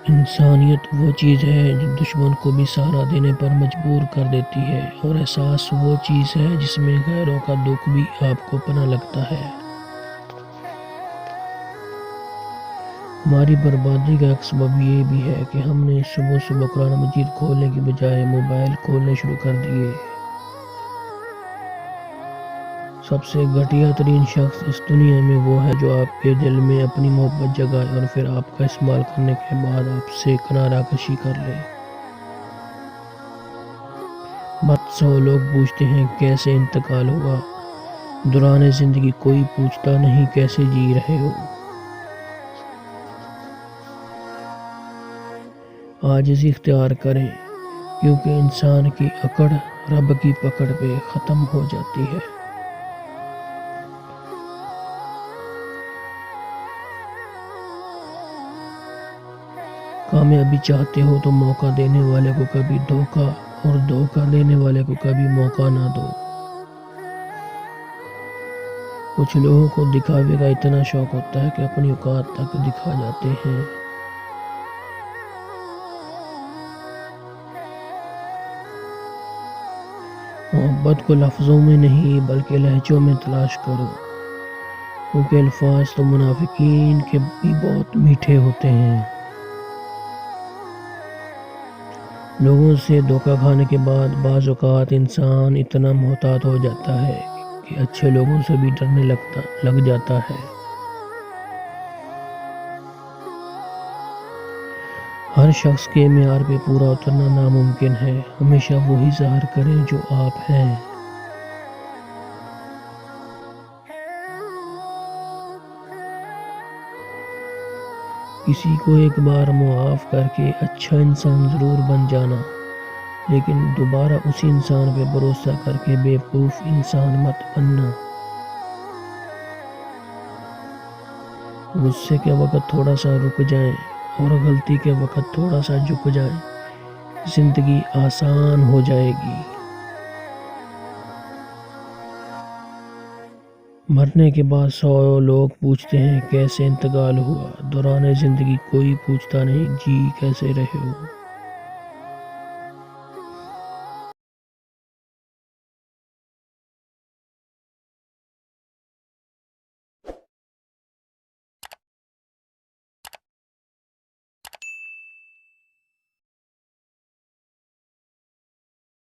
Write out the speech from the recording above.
انسانیت وہ چیز ہے جو دشمن کو بھی سہارا دینے پر مجبور کر دیتی ہے، اور احساس وہ چیز ہے جس میں غیروں کا دکھ بھی آپ کو پناہ لگتا ہے۔ ہماری بربادی کا ایک سبب یہ بھی ہے کہ ہم نے صبح صبح قرآن مجید کھولنے کی بجائے موبائل کھولنے شروع کر دیے۔ سب سے گھٹیا ترین شخص اس دنیا میں وہ ہے جو آپ کے دل میں اپنی محبت جگائے اور پھر آپ کا استعمال کرنے کے بعد آپ سے کنارہ کشی کر لے۔ بہت سے لوگ پوچھتے ہیں کیسے انتقال ہوا، دوران زندگی کوئی پوچھتا نہیں کیسے جی رہے ہو۔ عاجزی اختیار کریں، کیونکہ انسان کی اکڑ رب کی پکڑ پہ ختم ہو جاتی ہے۔ کامیابی چاہتے ہو تو موقع دینے والے کو کبھی دھوکہ اور دھوکہ دینے والے کو کبھی موقع نہ دو۔ کچھ لوگوں کو دکھاوے کا اتنا شوق ہوتا ہے کہ اپنی اوقات تک دکھا جاتے ہیں۔ محبت کو لفظوں میں نہیں بلکہ لہجوں میں تلاش کرو، کیونکہ الفاظ تو منافقین کے بھی بہت میٹھے ہوتے ہیں۔ لوگوں سے دھوکہ کھانے کے بعد بعض اوقات انسان اتنا محتاط ہو جاتا ہے کہ اچھے لوگوں سے بھی ڈرنے لگ جاتا ہے۔ ہر شخص کے معیار پہ پورا اترنا ناممکن ہے۔ ہمیشہ وہی ظاہر کریں جو آپ ہیں۔ کسی کو ایک بار معاف کر کے اچھا انسان ضرور بن جانا، لیکن دوبارہ اسی انسان پہ بھروسہ کر کے بیوقوف انسان مت بننا۔ غصے کے وقت تھوڑا سا رک جائیں اور غلطی کے وقت تھوڑا سا جھک جائیں، زندگی آسان ہو جائے گی۔ مرنے کے بعد 100 لوگ پوچھتے ہیں کیسے انتقال ہوا، دوران زندگی کوئی پوچھتا نہیں جی کیسے رہے ہو۔